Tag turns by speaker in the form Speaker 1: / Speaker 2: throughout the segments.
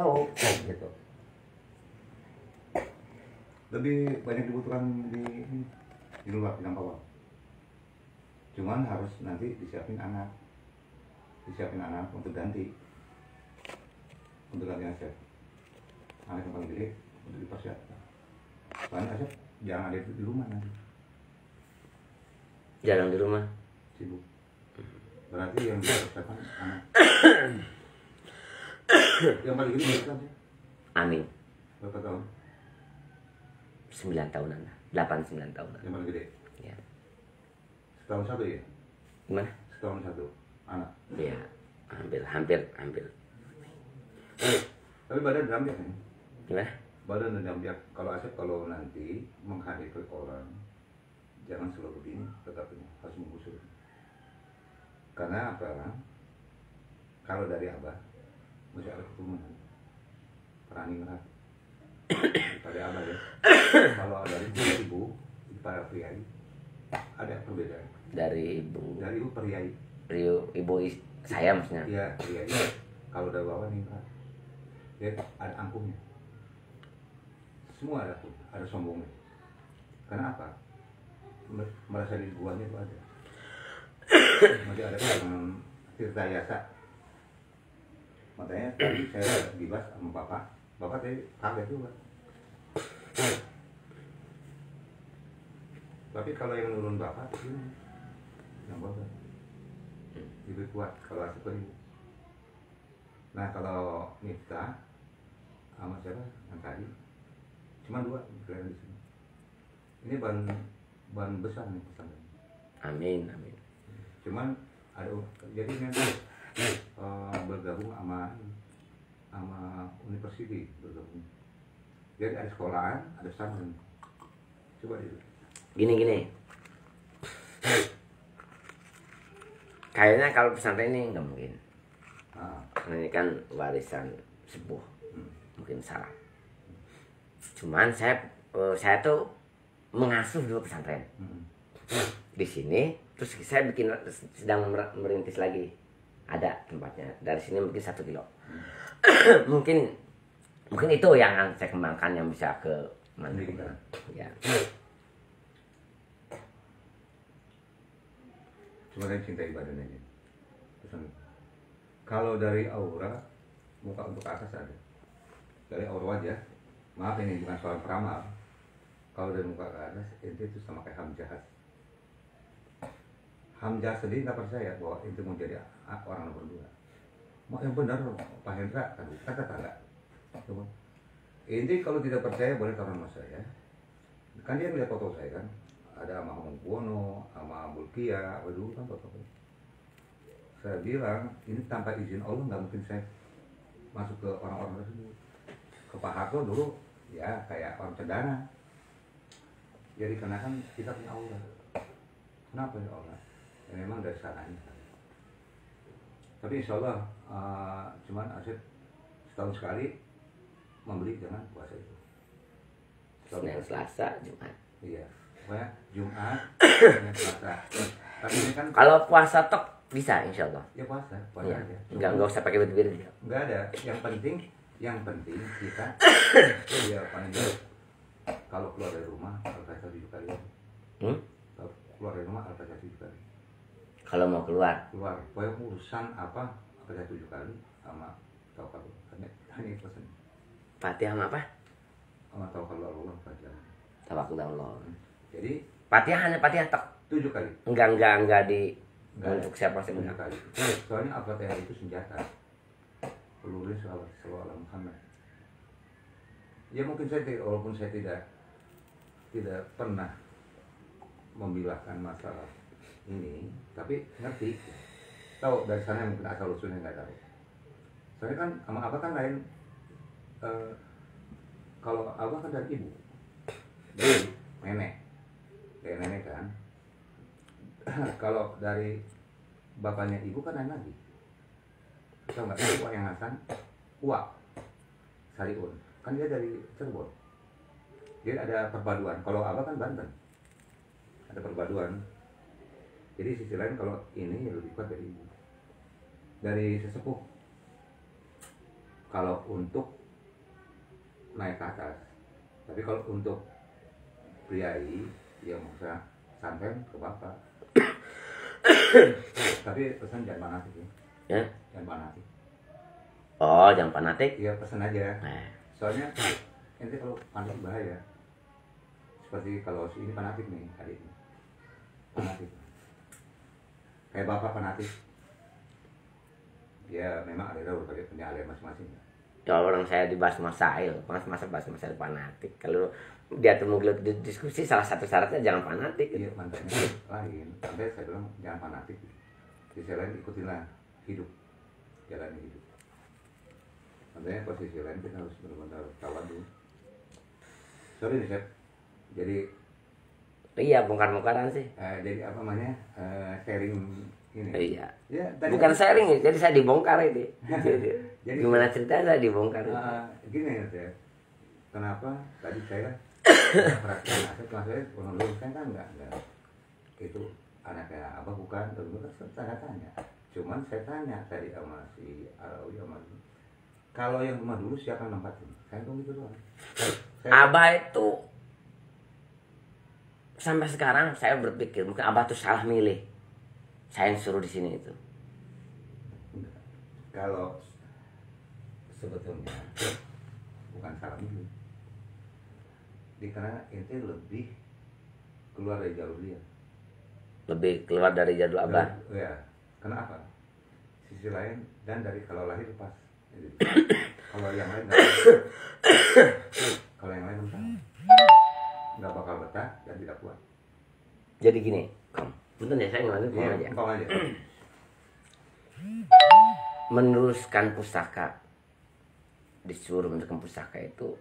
Speaker 1: tahu gitu. Lebih banyak dibutuhkan di luar bidang pawang. Cuman harus nanti disiapin anak untuk ganti Asep. Anak yang paling gede untuk dipersiapkan. Soalnya Asep jangan ada di rumah nanti.
Speaker 2: Jarang di rumah.
Speaker 1: Sibuk. Berarti yang dipersiapkan anak. Yang paling gede berapa sih?
Speaker 2: Amin.
Speaker 1: Berapa tahun?
Speaker 2: 9 tahunan lah. 8-9 tahunan.
Speaker 1: Yang paling gede?
Speaker 2: Ya.
Speaker 1: Setahun satu ya?
Speaker 2: Gimana?
Speaker 1: Setahun satu anak.
Speaker 2: Ya, hampir.
Speaker 1: Tapi badan dampiak nih.
Speaker 2: Gimana?
Speaker 1: Badan dan dampiak. Kalau Asep kalau nanti menghadapi orang, jangan selalu begini, tetapi harus menggusur. Karena apa? Kalau dari Abah, masih ada keturunan. Perani ngerat. Pada Abah ya. Kalau dari ibu, para priai, ada perbedaan.
Speaker 2: Dari ibu.
Speaker 1: Dari ibu priai.
Speaker 2: Ibu saya maksudnya.
Speaker 1: Iya, priai. Kalau dari bawah ningrat. Ya, ada angkuhnya. Semua ada sombongnya. Karena apa? Merasa di buahnya itu ada. Masih ada yang tirta yasa. Makanya tadi saya dibahas sama bapak tadi kaget juga. Tapi kalau yang nurun bapak ini yang bapak lebih kuat kalau Asep kan ibu. Nah kalau Miftah sama siapa yang tadi cuma 2 kelihatan di sini. Ini ban besar nih pesantren.
Speaker 2: Amin.
Speaker 1: Cuman ada jadi nanti bergabung sama university bergabung. Jadi ada sekolahan, ada pesantren. Coba itu.
Speaker 2: Gini. Kayaknya kalau pesantren ini nggak mungkin. Karena ini kan warisan sepuh. Mungkin salah. Cuman saya tuh mengasuh dulu pesantren. Di sini terus saya sedang merintis lagi. Ada tempatnya. Dari sini mungkin 1 kilo. mungkin itu yang saya kembangkan yang bisa ke mana. Ya.
Speaker 1: Cuma saya cinta ibadah aja. Kalau dari aura muka untuk atas ada. Dari aura wajah, maaf ini bukan soal peramal. Kalau dari muka ke atas, itu sama kayak Hamzah. Hamzah sendiri nggak percaya bahwa itu mau jadi orang nomor 2. Mau yang benar Pak Hendra, kata enggak. Inti kalau tidak percaya boleh taruh sama saya. Kan dia melihat foto saya kan. Ada sama Hamengkubuwono, sama Bulkia, apa dulu kan foto. Saya bilang ini tanpa izin Allah nggak mungkin saya masuk ke orang-orang tersebut. Ke Pak Harto dulu ya kayak orang cendana. Jadi karena kan kita punya Allah. Kenapa ya Allah? Ya, memang dari sananya. Tapi insya Allah cuman Asep setahun sekali membeli jangan puasa itu.
Speaker 2: Senin, Selasa, Jumat.
Speaker 1: Iya. Pokoknya Jumat, Senin, Selasa. Tapi ini kan
Speaker 2: kalau puasa tok bisa insya Allah.
Speaker 1: Ya puasa
Speaker 2: Ya.
Speaker 1: aja.
Speaker 2: Enggak usah pakai bir-bir.
Speaker 1: Enggak ada. Yang penting kita ya paling kalau keluar dari rumah Al-Fatihah 7 kali. Kalau keluar dari rumah Al-Fatihah 7 kali.
Speaker 2: Kalau mau keluar.
Speaker 1: Pokoknya urusan apa Al-Fatihah 7 kali sama tawakal. Hanya pesan.
Speaker 2: Fatihah sama apa?
Speaker 1: Sama tawakal Allah Fatihah.
Speaker 2: Tawakal Allah.
Speaker 1: Jadi
Speaker 2: Fatihah hanya Fatihah tok.
Speaker 1: 7 kali.
Speaker 2: Enggak di
Speaker 1: Enggak
Speaker 2: untuk siapa sih
Speaker 1: 7
Speaker 2: enggak.
Speaker 1: kali. Soalnya Al-Fatihah itu senjata. Pelurunya selalu Muhammad. Ya mungkin walaupun saya tidak pernah membilahkan masalah ini, tapi ngerti. Tahu dari sana mungkin asal usulnya nggak tahu. Soalnya kan sama Abah kan lain. Kalau Abah kan dari ibu, dari nenek kan. Kalau dari bapaknya ibu kan lain lagi. Tahu nggak? Ibu yang Hasan, Uwa, Sariun, kan dia dari Cirebon. Jadi ada perpaduan. Kalau Abah kan Banten, ada perpaduan. Jadi sisi lain kalau ini ya lebih kuat dari ibu, dari sesepuh. kalau untuk naik ke atas. Tapi kalau untuk priai ya maksudnya santai ke bapak. Tapi pesan jangan fanatik ya.
Speaker 2: Ya.
Speaker 1: Jangan fanatik.
Speaker 2: Oh, jangan fanatik.
Speaker 1: Iya pesan aja.
Speaker 2: Nah,
Speaker 1: Soalnya ente kalau fanatik bahaya. Seperti kalau si ini fanatik nih adik. Fanatik. Kayak bapak fanatik. Ya memang ada punya aliran masing-masing.
Speaker 2: kalau orang saya dibahas masail, masa bahas masail fanatik. Kalau dia tuh mau diskusi, salah satu syaratnya jangan fanatik.
Speaker 1: Iya, mantannya lain. Sampai saya bilang jangan fanatik. Di sisi lain ikutinlah hidup, jalani hidup. Makanya posisi lain kita harus benar-benar tawadhu. Sorry nih Chef. Jadi
Speaker 2: Iya, bongkar-bongkaran sih.
Speaker 1: jadi apa namanya sharing ini.
Speaker 2: Iya.
Speaker 1: Ya,
Speaker 2: Bukan sharing ya, jadi saya dibongkar ini.
Speaker 1: Jadi,
Speaker 2: Gimana ceritanya saya dibongkar?
Speaker 1: gini ya Chef. Kenapa tadi saya perhatian aset maksudnya menurut saya kan enggak itu anaknya apa bukan tentu saya tanya. Cuman saya tanya tadi sama si Alawi sama kalau yang rumah dulu siapa yang nempatin? Saya tuh gitu doang.
Speaker 2: Abah itu sampai sekarang saya berpikir mungkin Abah tuh salah milih. Saya yang suruh di sini itu.
Speaker 1: Kalau sebetulnya bukan salah milih. Karena ente lebih keluar dari jalur dia.
Speaker 2: Lebih keluar dari jadwal Abah.
Speaker 1: Ya, kenapa? Sisi lain dan dari kalau lahir pas. Kalau yang lain kalau yang lain nggak bakal betah dan tidak kuat.
Speaker 2: Jadi gini, bentar ya saya ngomongin
Speaker 1: Iya,
Speaker 2: aja.
Speaker 1: umpam aja.
Speaker 2: Meneruskan pusaka, disuruh meneruskan pusaka itu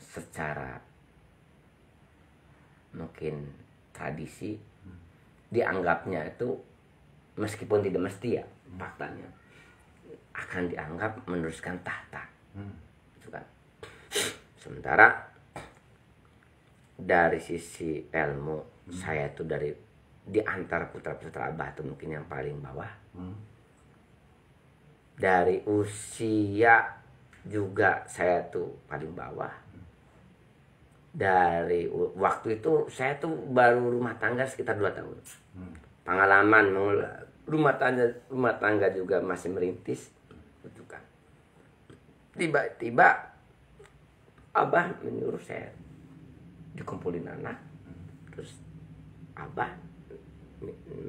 Speaker 2: secara mungkin tradisi dianggapnya itu meskipun tidak mesti ya faktanya akan dianggap meneruskan tahta. Itu kan. Sementara dari sisi ilmu saya itu dari di antara putra-putra Abah itu mungkin yang paling bawah. Dari usia juga saya tuh paling bawah. Dari waktu itu saya tuh baru rumah tangga sekitar 2 tahun. Pengalaman rumah tangga juga masih merintis. Itu kan. Tiba-tiba Abah menyuruh saya dikumpulin anak. Terus Abah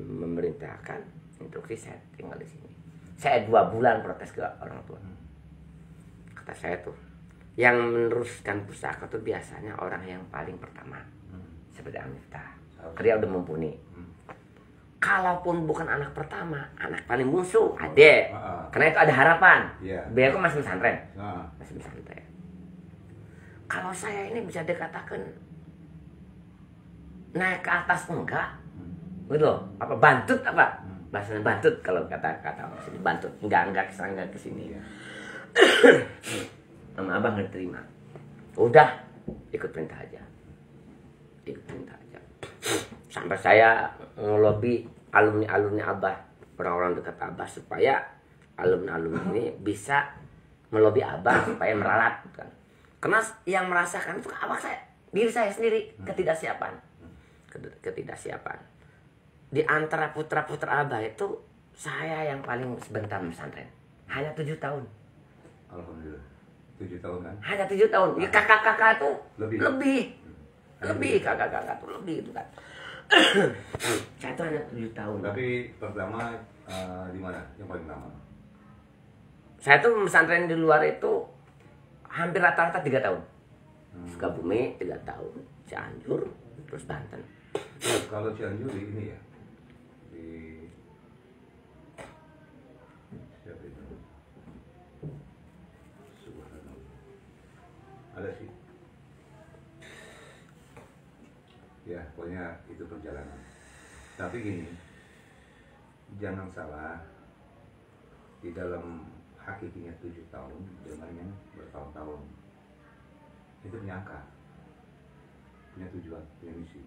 Speaker 2: memerintahkan instruksi saya tinggal di sini. Saya 2 bulan protes ke orang tua. Kata saya tuh, yang meneruskan pusaka tuh biasanya orang yang paling pertama. Seperti Amiftah. Dia udah mumpuni. Kalaupun bukan anak pertama, anak paling musuh, adek. Karena itu ada harapan. Biar aku masih pesantren. Masih pesantren. Kalau saya ini bisa dikatakan naik ke atas enggak. Gitu loh. Apa bantut apa? Bahasanya bantut kalau kata sini bantut. Enggak ke sini. Sama Abah nggak terima. Udah, ikut perintah aja. Sampai saya ngelobi alumni Abah, orang-orang dekat Abah supaya alumni ini bisa melobi Abah supaya meralat kan. Karena yang merasakan itu Abah saya, diri saya sendiri ketidaksiapan. Di antara putra-putra Abah itu saya yang paling sebentar pesantren. Hanya 7 tahun.
Speaker 1: Alhamdulillah. 7 tahun kan?
Speaker 2: Hanya 7 tahun. Ya, kakak-kakak tuh lebih. Kakak-kakak tuh lebih itu kan. Saya tuh hanya 7 tahun.
Speaker 1: Tapi pertama di mana? Yang paling lama?
Speaker 2: Saya tuh pesantren di luar itu hampir rata-rata 3 tahun. Sukabumi 3 tahun, Cianjur, terus Banten.
Speaker 1: Kalau Cianjur ini ya di siapa itu? Subhanallah. Ada sih. Ya, pokoknya itu perjalanan. Tapi gini, jangan salah, di dalam hakikinya 7 tahun, dengannya bertahun-tahun. Itu menyangka, punya tujuan, punya misi.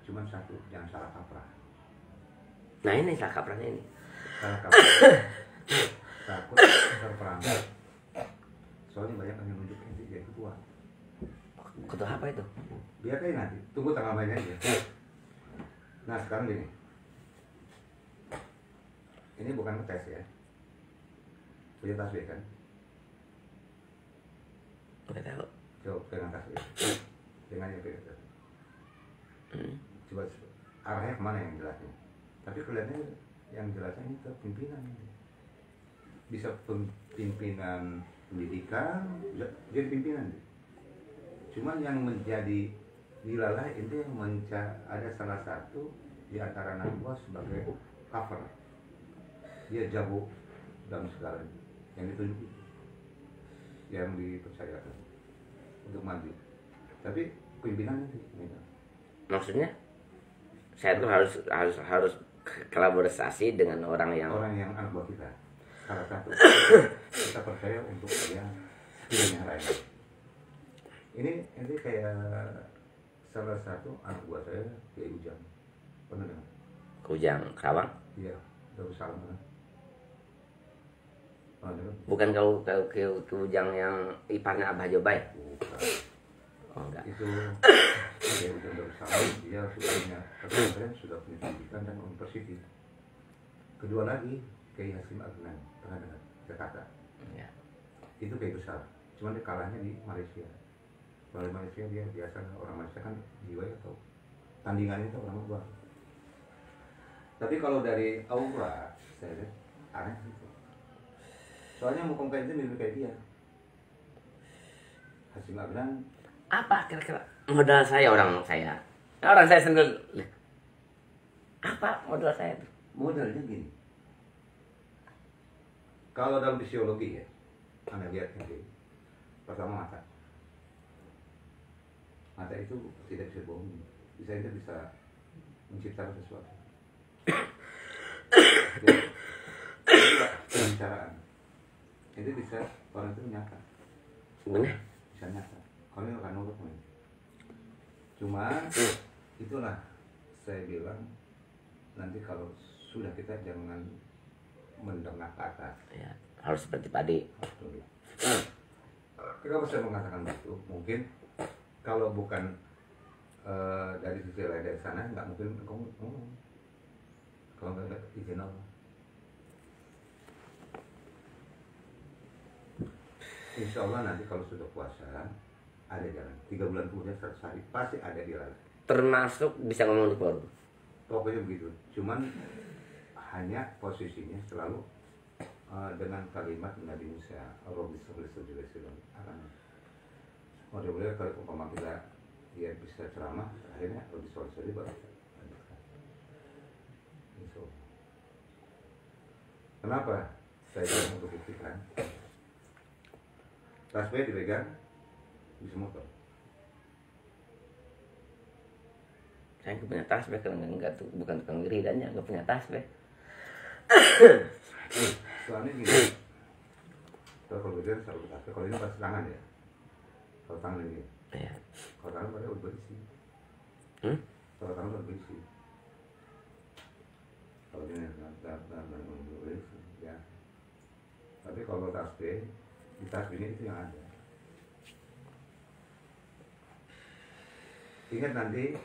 Speaker 1: Cuma satu, jangan salah kaprah.
Speaker 2: Nah ini salah kaprahnya ini.
Speaker 1: Salah kaprah. takut terperangkap. Soalnya banyak yang nunjuk ente jadi ketua.
Speaker 2: Ketua apa itu?
Speaker 1: Biar aja nanti, tunggu tanggal mainnya aja. Nah sekarang gini, ini bukan ngetes ya, punya tasbih kan?
Speaker 2: Nggak tahu.
Speaker 1: Coba pegang tasbih, dengan yang pegang tasbih. Coba arahnya kemana yang jelasnya? Tapi kelihatannya yang jelasnya ini ke pimpinan. Bisa pimpinan pendidikan, jadi pimpinan. Cuman yang menjadi dilalah itu yang ada salah satu di antara anak buah sebagai cover. Dia jago dalam segalanya yang ditunjuk, yang dipercayakan untuk maju. Tapi pimpinan itu,
Speaker 2: maksudnya saya tuh harus kolaborasi dengan orang yang
Speaker 1: anak buah kita. Salah satu kita percaya untuk dia pilihnya lain. Ini kayak salah satu anak buah saya, Kiai Ujang. Pernah dengar?
Speaker 2: Ujang Karawang?
Speaker 1: Iya, Darussalam kan. Pernah dengar?
Speaker 2: Bukan kau Ujang yang iparnya Abah Jobai?
Speaker 1: Bukan.
Speaker 2: Oh enggak.
Speaker 1: Itu Kiai Ujang Darussalam, dia sudah punya pendidikan dan universitas. Kedua lagi Kiai Hasim Adnan, pernah dengar? Jakarta.
Speaker 2: Ya.
Speaker 1: Itu Kiai besar, cuman dia kalahnya di Malaysia. Kalau di Malaysia dia biasa, orang Malaysia kan jiwa atau tandingannya itu orang luar. Tapi kalau dari aura saya lihat aneh gitu. Soalnya muka itu mirip kayak dia. Hasim Adnan.
Speaker 2: Apa kira-kira modal saya orang saya sendiri? Apa modal saya itu?
Speaker 1: Modalnya gini. Kalau dalam fisiologi ya, Anda lihat ini. Pertama mata. Mata itu tidak bisa bohong. Bisa menciptakan sesuatu. Kedua, pembicaraan. Itu bisa orang itu nyata.
Speaker 2: Benar?
Speaker 1: Bisa nyata. Kalau ini akan nurut nih. Cuma itulah saya bilang nanti kalau sudah kita jangan mendengar ke atas.
Speaker 2: Ya, harus seperti padi.
Speaker 1: Kenapa saya mengatakan itu? Mungkin kalau bukan dari sisi lain dari sana nggak mungkin kamu ngomong. Kalau nggak izin Allah. Insya Allah nanti kalau sudah puasa ada jalan. 3 bulan kemudian 100 hari pasti ada di jalan.
Speaker 2: Termasuk bisa ngomong di forum.
Speaker 1: Pokoknya begitu. Cuman hanya posisinya selalu dengan kalimat Nabi Musa, Rabbi sholli sallallahu akan. Mudah-mudahan kalau umpama kita dia bisa ceramah, akhirnya Rabbi sholli baru. Kenapa? Saya bilang untuk buktikan. Tasbih dipegang bisa motor.
Speaker 2: Saya nggak punya tasbih, kalau nggak tuh bukan tukang wiridannya, nggak punya tasbih.
Speaker 1: Soalnya gini, kalau beda selalu tasbih. Kalau ini pas tangan ya, kalau tangan ini,
Speaker 2: Ya.
Speaker 1: kalau tangan pada udah berisi. Kalau tangan udah berisi. Kalau ini udah berisi, ya. Tapi kalau tasbih, di tasbih ini itu yang ada. Ingat nanti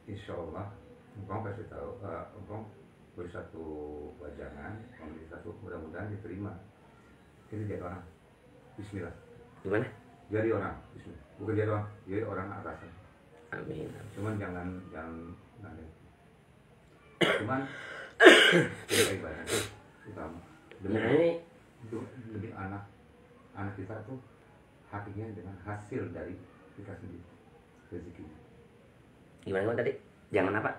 Speaker 1: insya Allah Engkong kasih tahu, Engkong beri satu wajangan, memberi satu, mudah-mudahan diterima. Itu jadi orang. Bismillah.
Speaker 2: Gimana?
Speaker 1: Jadi orang. Bismillah. Bukan jadi orang, jadi orang atasan.
Speaker 2: Amin.
Speaker 1: Cuman jangan nanti. Cuman kita ibadah utama. Demi anak kita tuh hakiknya dengan hasil dari kita sendiri. Rezeki.
Speaker 2: Gimana tadi? Jangan apa?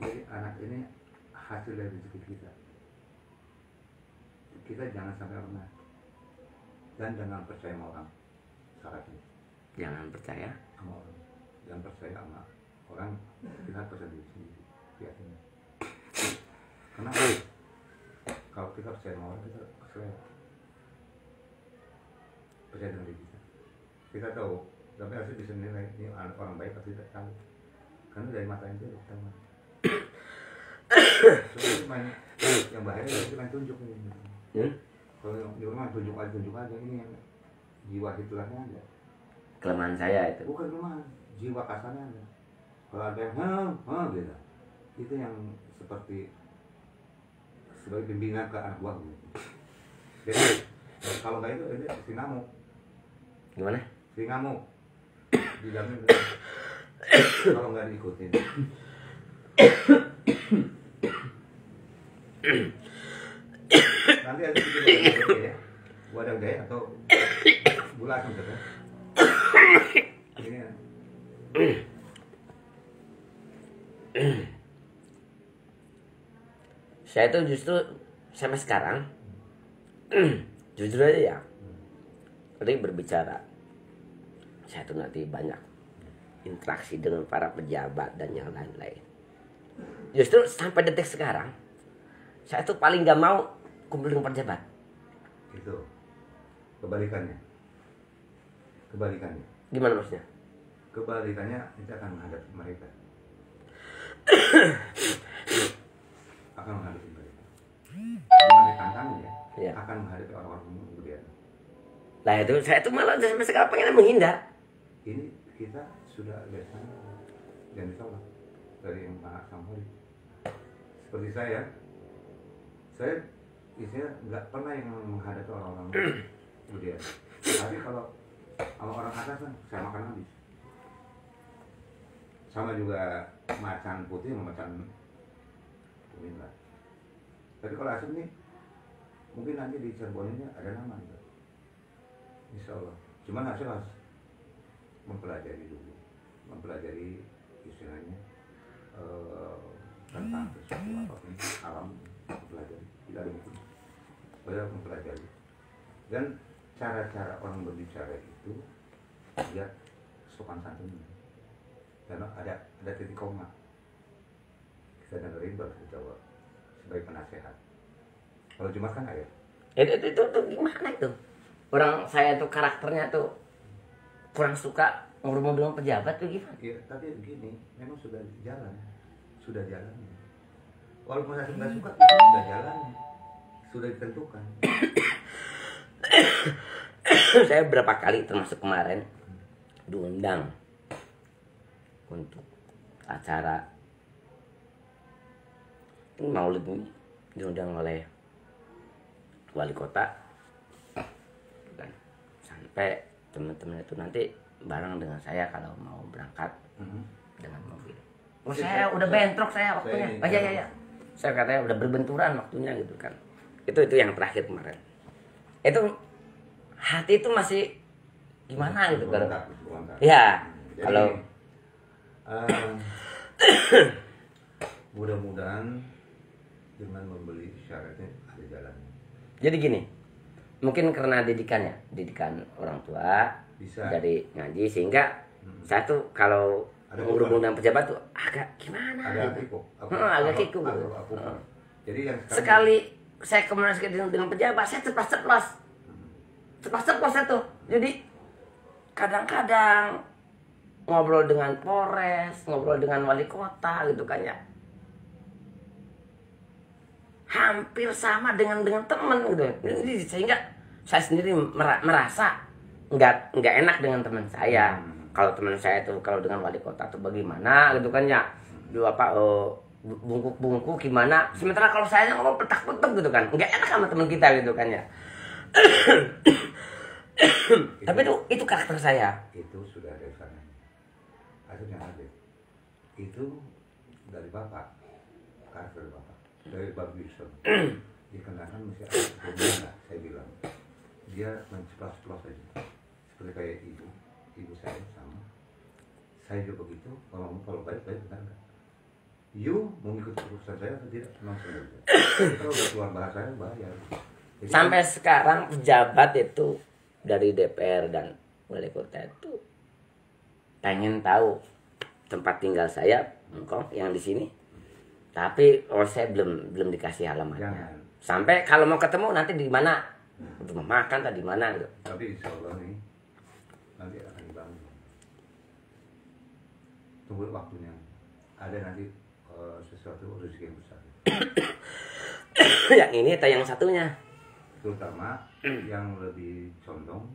Speaker 1: Jadi anak ini hasil dari rezeki kita. Kita jangan sampai lengah dan jangan percaya sama orang. Syaratnya.
Speaker 2: Jangan percaya
Speaker 1: Sama orang. Jangan percaya sama orang. Kita percaya diri sendiri. Biasanya. Kenapa? Kalau kita percaya sama orang kita keselera. Percaya dengan diri kita. Kita tahu. Tapi harusnya bisa menilai ini orang baik atau tidak tahu. Karena dari mata itu kita tahu. Soalnya yang bahaya itu kan tunjuk nih. Kalau yang di rumah tunjuk aja ini yang jiwa Hitlernya ada.
Speaker 2: Kelemahan saya itu.
Speaker 1: Bukan kelemahan, jiwa kasarnya ada. Kalau ada yang gitu, itu yang seperti sebagai bimbingan ke anak buah gitu. Jadi kalau nggak itu si ngamuk.
Speaker 2: Gimana?
Speaker 1: Si ngamuk dijamin kalau nggak diikutin. Nanti ada sedikit ya, wadah gaya atau gula asam ya. Ini ya.
Speaker 2: Saya tuh justru sampai sekarang jujur aja ya, ketika berbicara saya tuh nanti banyak interaksi dengan para pejabat dan yang lain-lain. Justru sampai detik sekarang saya tuh paling gak mau kumpul dengan pejabat.
Speaker 1: Itu kebalikannya.
Speaker 2: Gimana maksudnya?
Speaker 1: Kebalikannya kita akan menghadapi mereka. Akan menghadapi mereka. Dengan ditantang ya,
Speaker 2: Iya.
Speaker 1: akan menghadapi orang-orang kemudian.
Speaker 2: Nah itu saya tuh malah sampai sekarang pengen menghindar.
Speaker 1: Ini kita sudah biasa dan ditolak dari yang Pak Samhuri. Seperti saya isinya nggak pernah yang menghadapi orang-orang kemudian. Tapi kalau sama orang atas kan saya makan habis. Sama juga macan putih sama macan kuning lah. Tapi kalau asam nih mungkin nanti di Cirebon ini ada nama gitu. Insya Allah. Cuman hasil harus mempelajari dulu, mempelajari istilahnya tentang sesuatu apapun alam, mempelajari. Tidak ada buku. Saya mempelajari. Dan cara-cara orang berbicara itu dia sopan santunnya. Dan ada titik koma. Kita dengerin baru kita jawab sebagai penasehat. Kalau cuma kan ayat.
Speaker 2: Itu gimana itu? Orang saya tuh karakternya tuh kurang suka ngobrol-ngobrol dengan pejabat tuh gimana?
Speaker 1: Iya, tapi begini, memang sudah jalan. Walaupun saya nggak suka, itu sudah jalan. Sudah ditentukan.
Speaker 2: Saya berapa kali termasuk kemarin diundang untuk acara Maulid ini, diundang oleh wali kota dan sampai teman-teman itu nanti bareng dengan saya kalau mau berangkat dengan mobil. Oh saya udah bentrok saya waktunya. Oh iya. Saya katanya udah berbenturan waktunya gitu kan. Itu yang terakhir kemarin. Itu hati itu masih gimana gitu kalau. Ya, kalau
Speaker 1: mudah-mudahan dengan membeli syaratnya ada jalannya.
Speaker 2: Jadi gini, mungkin karena didikan orang tua
Speaker 1: Bisa.
Speaker 2: dari ngaji sehingga saya tuh kalau ngurung dengan pejabat tuh agak gimana?
Speaker 1: Agak
Speaker 2: gitu.
Speaker 1: kikuk.
Speaker 2: Agak kikuk.
Speaker 1: Jadi yang
Speaker 2: sekali saya komunikasi dengan pejabat, saya ceplas saya tuh. Jadi kadang-kadang ngobrol dengan Polres, ngobrol dengan wali kota gitu kan ya. Hampir sama dengan teman gitu. Jadi sehingga saya sendiri merasa nggak enak dengan teman saya. Kalau teman saya itu kalau dengan wali kota tuh bagaimana gitu kan ya. Dua bungkuk gimana. Sementara kalau saya ngomong petak-petak gitu kan. Nggak enak sama teman kita gitu kan ya. Tapi itu karakter saya.
Speaker 1: itu sudah ada sana. Akhirnya ada. Itu dari Bapak. Karakter Bapak. Dari Bapak Yusuf. Dikenakan masih ada sebelumnya, saya bilang. Dia menceplos-ceplos aja. Seperti kayak ibu saya sama. Saya juga begitu. Kalau baik-baik benar nggak? You mengikuti keputusan saya atau tidak? Memang saya tidak. Kalau udah keluar bahasa saya bahaya. Jadi,
Speaker 2: Sampai sekarang pejabat itu dari DPR dan wali kota itu pengen tahu tempat tinggal saya, engkong yang di sini. Tapi saya belum dikasih alamatnya.
Speaker 1: Jangan.
Speaker 2: Sampai kalau mau ketemu nanti di mana? Rumah makan atau di mana gitu.
Speaker 1: Tapi insya Allah nih nanti akan dibangun. Tunggu waktunya. Ada nanti sesuatu rezeki yang besar.
Speaker 2: Yang ini atau yang satunya?
Speaker 1: terutama yang lebih condong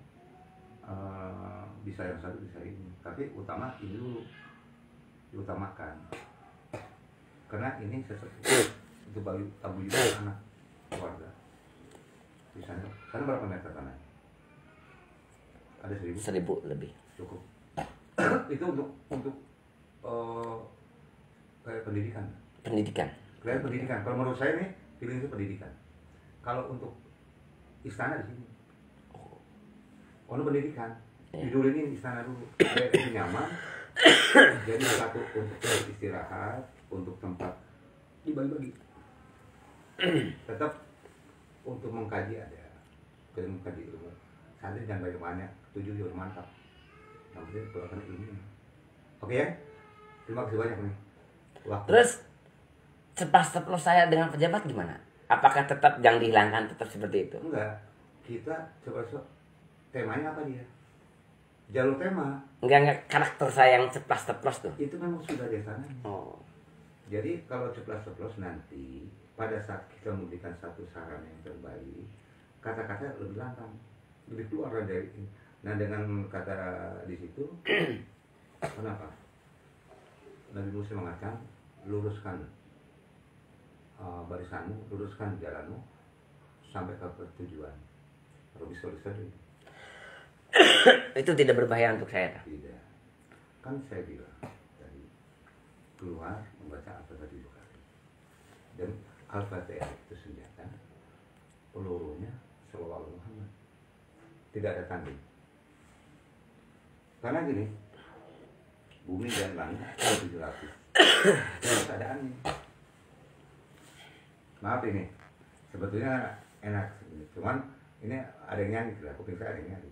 Speaker 1: bisa yang satu bisa ini, tapi utama ini dulu diutamakan karena ini sesuatu itu bagi tanggung anak keluarga. Misalnya, sana berapa meter tanah? Ada 1.000
Speaker 2: lebih.
Speaker 1: Cukup. Itu untuk kayak pendidikan. Kayak pendidikan. Kalau menurut saya nih, pilih itu pendidikan. Kalau untuk istana di sini, pendidikan. Dulu ini istana dulu. Kayak itu nyaman. Jadi satu untuk istirahat, untuk tempat dibagi-bagi. Tetap untuk mengkaji ada, mengkaji ilmu. Santri jangan banyak-banyak, 7 juga mantap. Yang penting keluarkan ilmu. Oke ya? Terima kasih banyak nih. Waktu.
Speaker 2: Terus ceplos saya dengan pejabat gimana? Apakah tetap yang dihilangkan tetap seperti itu?
Speaker 1: Enggak. Kita coba temanya apa dia? Jalur tema.
Speaker 2: Enggak karakter saya yang ceplos-ceplos tuh.
Speaker 1: Itu memang sudah di sana.
Speaker 2: Oh.
Speaker 1: Jadi kalau ceplos-ceplos nanti pada saat kita memberikan satu saran yang terbaik, kata-kata lebih lantang, lebih keluar dari ini. Nah dengan kata di situ, kenapa? Nabi Musa mengatakan, luruskan barisanmu, luruskan jalanmu sampai ke tujuan. Kalau bisa
Speaker 2: itu tidak berbahaya untuk saya.
Speaker 1: Tidak. Kan saya bilang tadi keluar membaca Al-Fatihah 7 kali. Dan Al-Fatihah itu senjata, pelurunya Sallallahu Alaihi Muhammad. Tidak ada tanding. Karena gini, bumi dan langit 7 lapis. Keadaannya. Maaf ini, sebetulnya enak, cuman ini ada yang nyanyi, kuping saya ada yang nyanyi.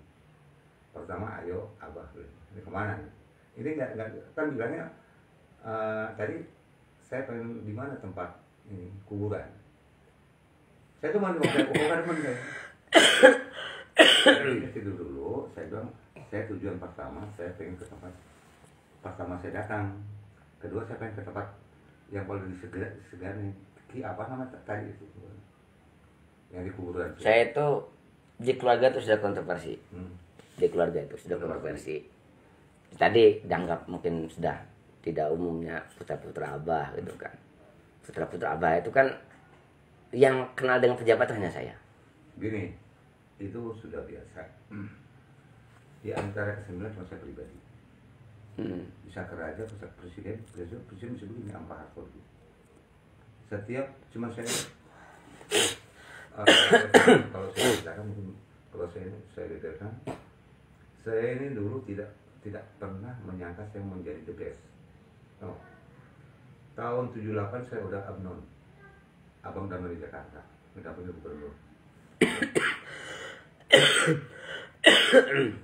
Speaker 1: Pertama, ayo abah, ini kemana nih? Ini nggak kan bilangnya tadi saya pengen di mana tempat ini kuburan. Saya tuh mau kuburan teman saya. Jadi tidur dulu, saya bilang saya tujuan pertama saya pengen ke tempat pertama saya datang. Kedua saya pengen ke tempat yang paling disegani. Apa nama tadi itu? Yang di kuburan.
Speaker 2: Saya itu di keluarga itu sudah kontroversi. Di keluarga itu sudah kontroversi. Tadi dianggap mungkin sudah tidak umumnya putra-putra abah gitu kan. Putra-putra abah itu kan yang kenal dengan pejabat itu hanya saya.
Speaker 1: Gini, itu sudah biasa. Di antara ke-9 cuma saya pribadi. Bisa ke raja, bisa ke presiden bisa begini, Pak Harto. Setiap cuma saya kalau saya ceritakan mungkin kalau saya detailkan, saya ini dulu tidak pernah menyangka saya menjadi the best. No. Tahun 78 saya udah abang damai di Jakarta, mendampingi gubernur.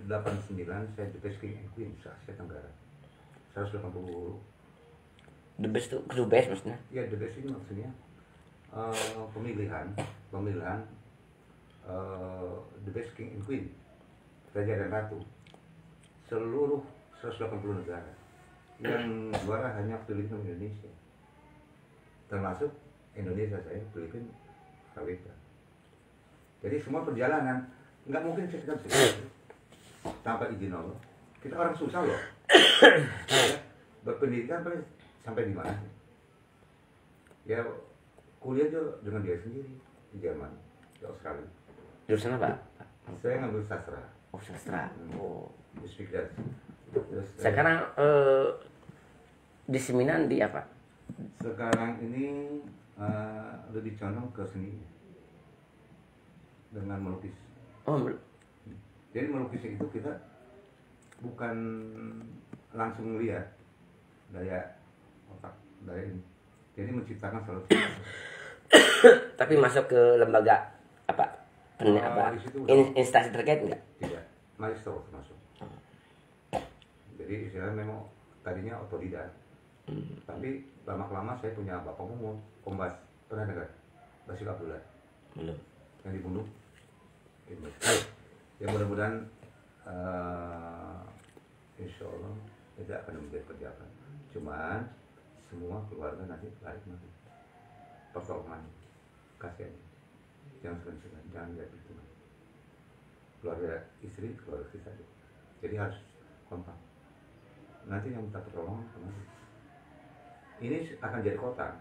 Speaker 1: 89 saya the best king and queen se-Asia Tenggara. 180
Speaker 2: The best tuh, the best maksudnya?
Speaker 1: Ya, the best ini maksudnya pemilihan the best king and queen, raja dan ratu, seluruh 180 negara. Yang juara hanya Filipina dan Indonesia, termasuk Indonesia saya, Filipina, Amerika. Jadi semua perjalanan nggak mungkin kita bisa tanpa izin Allah. Kita orang susah loh. Berpendidikan sampai di mana? Ya kuliah juga dengan dia sendiri di Jerman, di Australia.
Speaker 2: Jurusan apa?
Speaker 1: Saya ngambil sastra.
Speaker 2: Oh, sastra. Oh.
Speaker 1: Speak that.
Speaker 2: Sekarang di Seminan di apa?
Speaker 1: Sekarang ini lebih condong ke seni dengan melukis.
Speaker 2: Oh,
Speaker 1: jadi melukis itu kita bukan langsung lihat daya otak, daya ini. Jadi menciptakan selalu.
Speaker 2: Tapi masuk ke lembaga apa? Instansi terkait enggak?
Speaker 1: Tidak, maestro termasuk. Jadi istilahnya memang tadinya otodidak. Tapi lama-lama saya punya bapak umum, Kombas, pernah dengar? Basir Abdullah.
Speaker 2: Belum.
Speaker 1: Yang dibunuh. Ya mudah-mudahan insya Allah tidak akan menjadi pejabat. Cuman semua keluarga nanti balik nanti pertolongan kasihan. Jangan segan-segan, jangan lihat itu. Keluarga istri saja. Jadi harus kompak. Nanti yang minta pertolongan kemana? Ini akan jadi kota.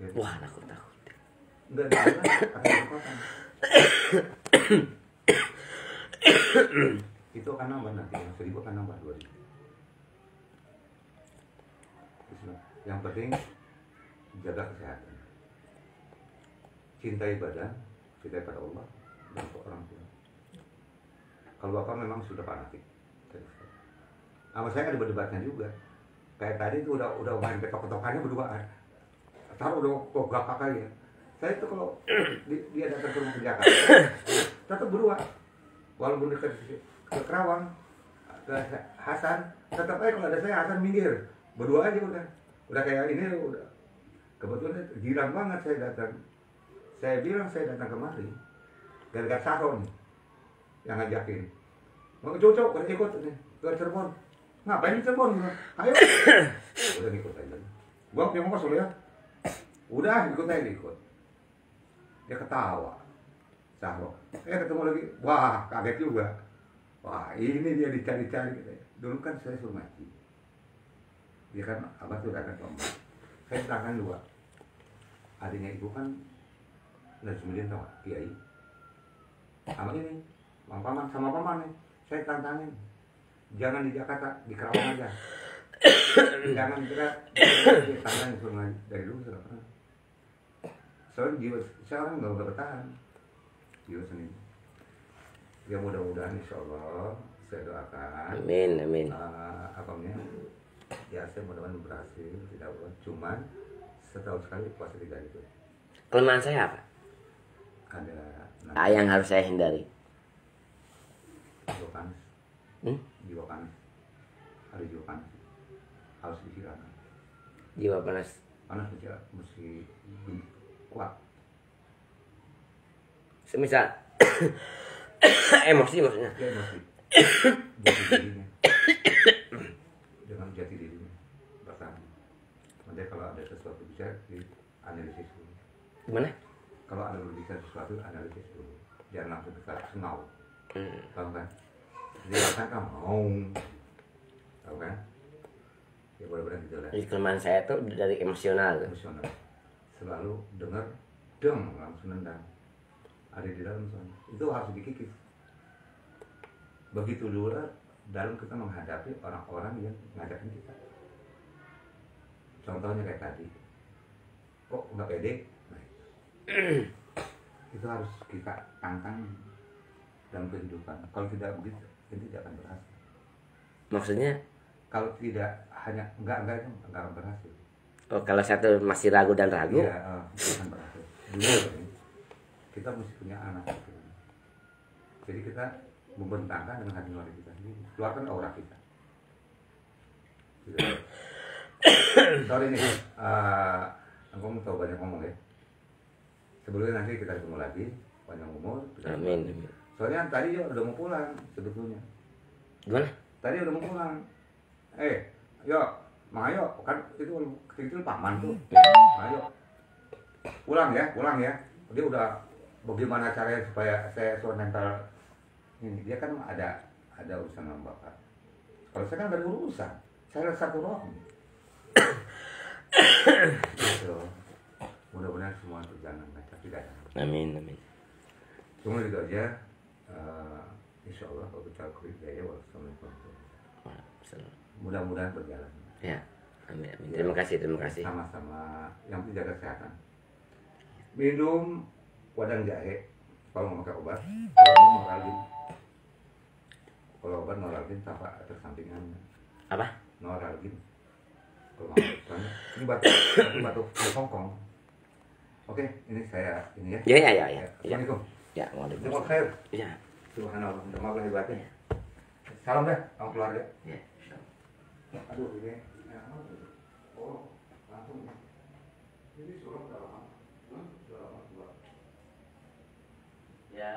Speaker 1: Ya.
Speaker 2: Wah, takut.
Speaker 1: Enggak, akan jadi kota. Itu akan nambah nanti, yang 1000 akan nambah 2000. Yang penting jaga kesehatan, cintai badan, cintai pada Allah dan orang tua. Kalau bapak memang sudah fanatik, sama saya ada berdebatnya juga. Kayak tadi itu udah main ketok-ketokannya berduaan. Taruh udah gak kali ya. Saya itu kalau dia datang ke rumah ke Jakarta, tetap berdua. Walaupun dekat ke Kerawang, ke Hasan, tetap aja kalau ada saya Hasan minggir. Berdua aja udah kayak ini udah. Kebetulan girang banget saya datang. Saya bilang saya datang kemari gara-gara Saron yang ngajakin. Mau cocok udah ikut nih ke Cirebon. Ngapain di Cirebon? Ayo. Udah ikut aja. Gua punya ongkos ya. Udah ikut aja ikut. Dia ketawa. Saron. Ketemu lagi. Wah, kaget juga. Wah, ini dia dicari-cari gitu ya. Dulu kan saya suruh mati. Dia kan abah tuh datang ke Ombak. Saya serahkan 2. Adiknya ibu kan dari Sembilan tau gak? Kiai. Sama ini, paman sama paman nih. Saya tantangin. Jangan di Jakarta, di Kerawang aja. Jangan kira tantangin suruh ngaji. Dari dulu sudah pernah. Soalnya jiwa saya orang nggak bertahan. Jiwa seni. Ya mudah-mudahan insya Allah saya doakan.
Speaker 2: Amin.
Speaker 1: Apa namanya? Ya saya mudah-mudahan berhasil, tidak apa. Cuman setahun sekali puasa 3 itu.
Speaker 2: Kelemahan saya apa?
Speaker 1: Ada
Speaker 2: yang harus saya hindari.
Speaker 1: jiwa panas. Jiwa panas. Ada jiwa panas. Harus disilakan.
Speaker 2: Jiwa panas.
Speaker 1: Panas mesti kuat.
Speaker 2: Semisal emosi maksudnya.
Speaker 1: Ya emosi. Jati dirinya. Dengan jati dirinya bertahan. Nanti kalau ada sesuatu bisa dianalisis dulu.
Speaker 2: Gimana?
Speaker 1: Kalau ada berbicara sesuatu analisis dulu. Jangan langsung kita sengau. Tahu kan? Dia kan mau. Tahu kan? Ya benar-benar gitu lah.
Speaker 2: Jadi kelemahan saya tuh dari emosional.
Speaker 1: Emosional. Selalu dengar langsung nendang. Ada di dalam sana. Itu harus dikikis. Begitu dulu dalam kita menghadapi orang-orang yang ngajakin kita. Contohnya kayak tadi. Kok nggak pede? Nah, itu harus kita tantang dalam kehidupan. Kalau tidak begitu, itu tidak akan berhasil.
Speaker 2: Maksudnya?
Speaker 1: Kalau tidak hanya enggak itu enggak akan berhasil.
Speaker 2: Oh, kalau satu masih ragu dan ragu?
Speaker 1: Iya, akan berhasil. Dulu kita mesti punya anak. Gitu. Jadi kita membentangkan dengan hati nurani kita sendiri. Keluarkan aura kita. Gitu. Sorry nih, aku mau tahu banyak ngomong ya. Sebelumnya nanti kita ketemu lagi, panjang umur.
Speaker 2: Amin.
Speaker 1: Soalnya tadi udah mau pulang sebetulnya.
Speaker 2: Gimana?
Speaker 1: Tadi udah mau pulang. Yuk, Mang Ayo, kan itu kecil-kecil paman tuh. Ayo, pulang ya. Dia udah bagaimana caranya supaya saya mental ini. Dia kan ada urusan sama bapak. Kalau saya kan ada urusan, saya satu roh. Gitu. Mudah-mudahan semua berjalan lancar, tidak ada.
Speaker 2: Amin.
Speaker 1: Cuma gitu aja. Insya Allah kalau bicara ya, wassalamualaikum. Mudah-mudahan berjalan.
Speaker 2: Ya, amin. Terima kasih.
Speaker 1: Sama-sama. Yang penting jaga kesehatan. Minum wadang jahe. Kalau mau pakai obat, kalau mau noralgin. Kalau obat noralgin tanpa tersampingannya.
Speaker 2: Apa?
Speaker 1: Noralgin. Kalau mau soalnya ini batuk Hongkong. Oke, ini saya ini ya.
Speaker 2: Ya.
Speaker 1: Assalamualaikum.
Speaker 2: Ya, waalaikumsalam.
Speaker 1: Terima kasih.
Speaker 2: Ya.
Speaker 1: Subhanallah, maaf lahir batin. Salam deh, sama keluarga.
Speaker 2: Ya.
Speaker 1: Aduh, ini. Oh, langsung. Ini surat udah lama.
Speaker 2: Ya.